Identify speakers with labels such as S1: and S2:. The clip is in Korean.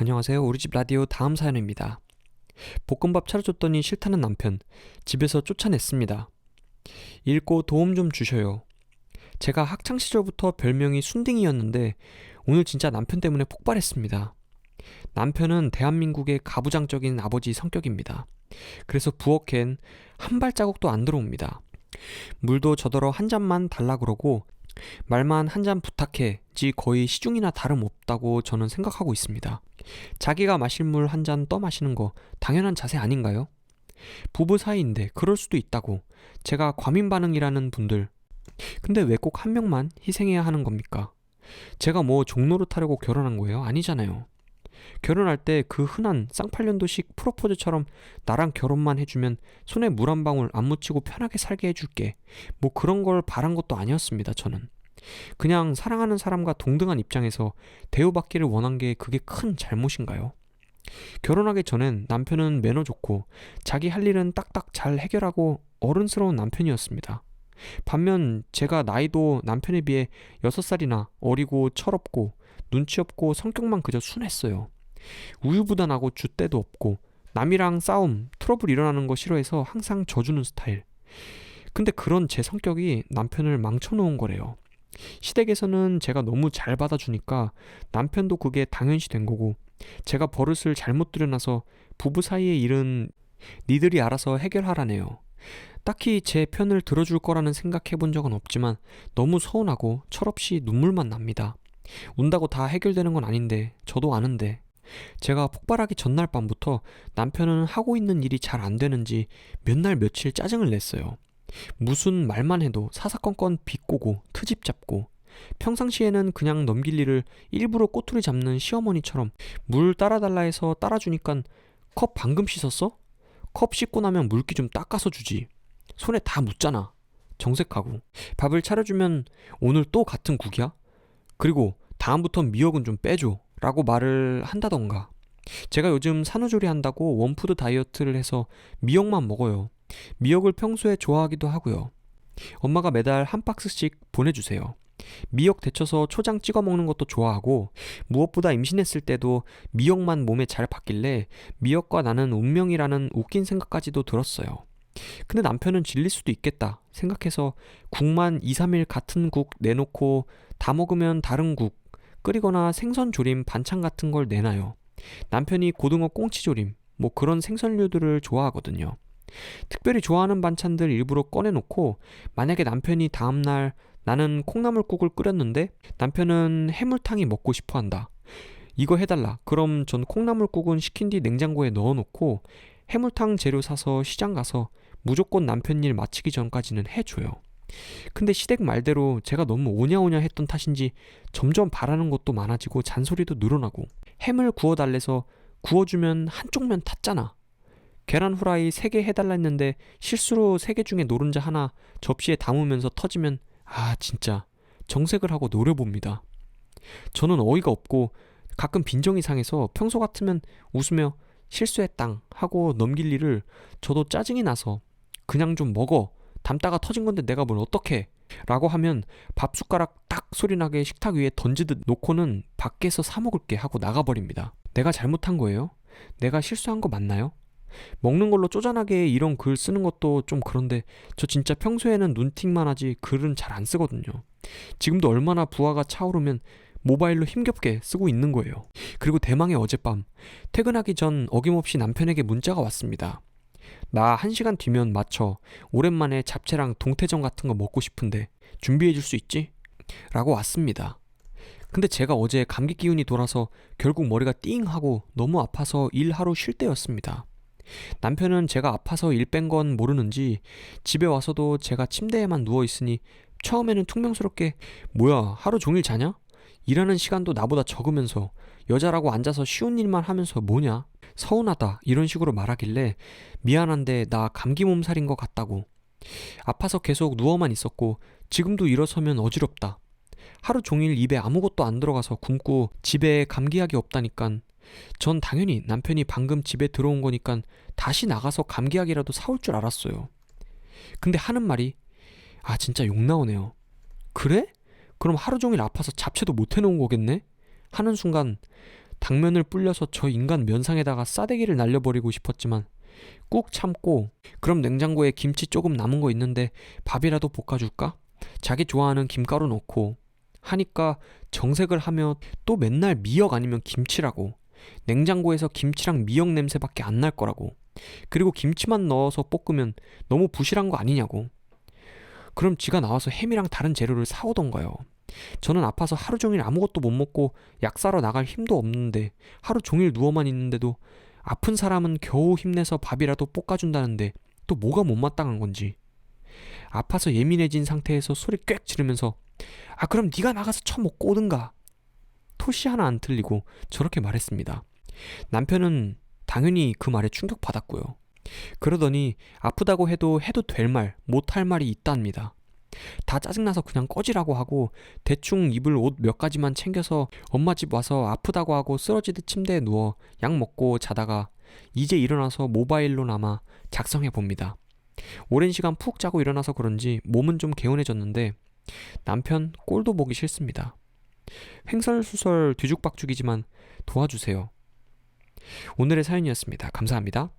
S1: 안녕하세요. 우리집 라디오 다음 사연입니다. 볶음밥 차려줬더니 싫다는 남편. 집에서 쫓아냈습니다. 읽고 도움 좀 주셔요. 제가 학창시절부터 별명이 순딩이었는데 오늘 진짜 남편 때문에 폭발했습니다. 남편은 대한민국의 가부장적인 아버지 성격입니다. 그래서 부엌엔 한 발자국도 안 들어옵니다. 물도 저더러 한 잔만 달라 그러고 말만 한 잔 부탁해지 거의 시중이나 다름없다고 저는 생각하고 있습니다. 자기가 마실 물 한 잔 떠마시는 거 당연한 자세 아닌가요? 부부 사이인데 그럴 수도 있다고. 제가 과민 반응이라는 분들, 근데 왜 꼭 한 명만 희생해야 하는 겁니까? 제가 뭐 종로를 타려고 결혼한 거예요? 아니잖아요. 결혼할 때 그 흔한 쌍팔년도식 프로포즈처럼 나랑 결혼만 해주면 손에 물 한 방울 안 묻히고 편하게 살게 해줄게, 뭐 그런 걸 바란 것도 아니었습니다. 저는 그냥 사랑하는 사람과 동등한 입장에서 대우받기를 원한 게 그게 큰 잘못인가요? 결혼하기 전엔 남편은 매너 좋고 자기 할 일은 딱딱 잘 해결하고 어른스러운 남편이었습니다. 반면 제가 나이도 남편에 비해 6살이나 어리고 철없고 눈치 없고 성격만 그저 순했어요. 우유부단하고 줏대도 없고 남이랑 싸움, 트러블 일어나는 거 싫어해서 항상 져주는 스타일. 근데 그런 제 성격이 남편을 망쳐놓은 거래요. 시댁에서는 제가 너무 잘 받아주니까 남편도 그게 당연시 된 거고, 제가 버릇을 잘못 들여놔서 부부 사이의 일은 니들이 알아서 해결하라네요. 딱히 제 편을 들어줄 거라는 생각해 본 적은 없지만 너무 서운하고 철없이 눈물만 납니다. 운다고 다 해결되는 건 아닌데 저도 아는데. 제가 폭발하기 전날 밤부터 남편은 하고 있는 일이 잘 안 되는지 몇 날 며칠 짜증을 냈어요. 무슨 말만 해도 사사건건 비꼬고 트집 잡고, 평상시에는 그냥 넘길 일을 일부러 꼬투리 잡는 시어머니처럼 물 따라달라 해서 따라주니깐 컵 방금 씻었어? 컵 씻고 나면 물기 좀 닦아서 주지. 손에 다 묻잖아. 정색하고. 밥을 차려주면 오늘 또 같은 국이야? 그리고 다음부턴 미역은 좀 빼줘 라고 말을 한다던가. 제가 요즘 산후조리 한다고 원푸드 다이어트를 해서 미역만 먹어요. 미역을 평소에 좋아하기도 하고요. 엄마가 매달 한 박스씩 보내주세요. 미역 데쳐서 초장 찍어 먹는 것도 좋아하고, 무엇보다 임신했을 때도 미역만 몸에 잘 받길래 미역과 나는 운명이라는 웃긴 생각까지도 들었어요. 근데 남편은 질릴 수도 있겠다 생각해서 국만 2, 3일 같은 국 내놓고 다 먹으면 다른 국 끓이거나 생선 조림 반찬 같은 걸 내놔요. 남편이 고등어 꽁치 조림 뭐 그런 생선류들을 좋아하거든요. 특별히 좋아하는 반찬들 일부러 꺼내놓고, 만약에 남편이 다음날 나는 콩나물국을 끓였는데 남편은 해물탕이 먹고 싶어한다, 이거 해달라, 그럼 전 콩나물국은 시킨 뒤 냉장고에 넣어놓고 해물탕 재료 사서 시장 가서 무조건 남편 일 마치기 전까지는 해줘요. 근데 시댁 말대로 제가 너무 오냐오냐 했던 탓인지 점점 바라는 것도 많아지고 잔소리도 늘어나고, 햄을 구워달래서 구워주면 한쪽면 탔잖아. 계란 후라이 3개 해달라 했는데 실수로 3개 중에 노른자 하나 접시에 담으면서 터지면 진짜 정색을 하고 노려봅니다. 저는 어이가 없고 가끔 빈정이 상해서 평소 같으면 웃으며 실수했당 하고 넘길 일을 저도 짜증이 나서 그냥 좀 먹어, 담다가 터진 건데 내가 뭘 어떡해 라고 하면 밥숟가락 딱 소리나게 식탁 위에 던지듯 놓고는 밖에서 사 먹을게 하고 나가버립니다. 내가 잘못한 거예요? 내가 실수한 거 맞나요? 먹는 걸로 쪼잔하게 이런 글 쓰는 것도 좀 그런데 저 진짜 평소에는 눈팅만 하지 글은 잘 안 쓰거든요. 지금도 얼마나 부하가 차오르면 모바일로 힘겹게 쓰고 있는 거예요. 그리고 대망의 어젯밤, 퇴근하기 전 어김없이 남편에게 문자가 왔습니다. 나 1시간 뒤면 맞춰 오랜만에 잡채랑 동태전 같은 거 먹고 싶은데 준비해 줄 수 있지? 라고 왔습니다. 근데 제가 어제 감기 기운이 돌아서 결국 머리가 띵 하고 너무 아파서 일 하루 쉴 때였습니다. 남편은 제가 아파서 일 뺀 건 모르는지 집에 와서도 제가 침대에만 누워있으니 처음에는 퉁명스럽게 뭐야 하루 종일 자냐? 일하는 시간도 나보다 적으면서 여자라고 앉아서 쉬운 일만 하면서 뭐냐? 서운하다 이런 식으로 말하길래 미안한데 나 감기 몸살인 것 같다고. 아파서 계속 누워만 있었고 지금도 일어서면 어지럽다. 하루 종일 입에 아무것도 안 들어가서 굶고 집에 감기약이 없다니깐. 전 당연히 남편이 방금 집에 들어온 거니깐 다시 나가서 감기약이라도 사올 줄 알았어요. 근데 하는 말이 진짜 욕 나오네요. 그래? 그럼 하루 종일 아파서 잡채도 못 해놓은 거겠네? 하는 순간 당면을 불려서 저 인간 면상에다가 싸대기를 날려버리고 싶었지만 꾹 참고 그럼 냉장고에 김치 조금 남은 거 있는데 밥이라도 볶아줄까? 자기 좋아하는 김가루 넣고 하니까 정색을 하며 또 맨날 미역 아니면 김치라고, 냉장고에서 김치랑 미역 냄새밖에 안 날 거라고, 그리고 김치만 넣어서 볶으면 너무 부실한 거 아니냐고. 그럼 지가 나와서 햄이랑 다른 재료를 사오던가요. 저는 아파서 하루 종일 아무것도 못 먹고 약 사러 나갈 힘도 없는데 하루 종일 누워만 있는데도 아픈 사람은 겨우 힘내서 밥이라도 볶아준다는데 또 뭐가 못마땅한 건지. 아파서 예민해진 상태에서 소리 꽥 지르면서 아 그럼 네가 나가서 처먹고 오든가. 토시 하나 안 틀리고 저렇게 말했습니다. 남편은 당연히 그 말에 충격받았고요. 그러더니 아프다고 해도 될 말, 못할 말이 있답니다. 다 짜증나서 그냥 꺼지라고 하고 대충 입을 옷 몇 가지만 챙겨서 엄마 집 와서 아프다고 하고 쓰러지듯 침대에 누워 약 먹고 자다가 이제 일어나서 모바일로나마 작성해 봅니다. 오랜 시간 푹 자고 일어나서 그런지 몸은 좀 개운해졌는데 남편 꼴도 보기 싫습니다. 횡설수설 뒤죽박죽이지만 도와주세요. 오늘의 사연이었습니다. 감사합니다.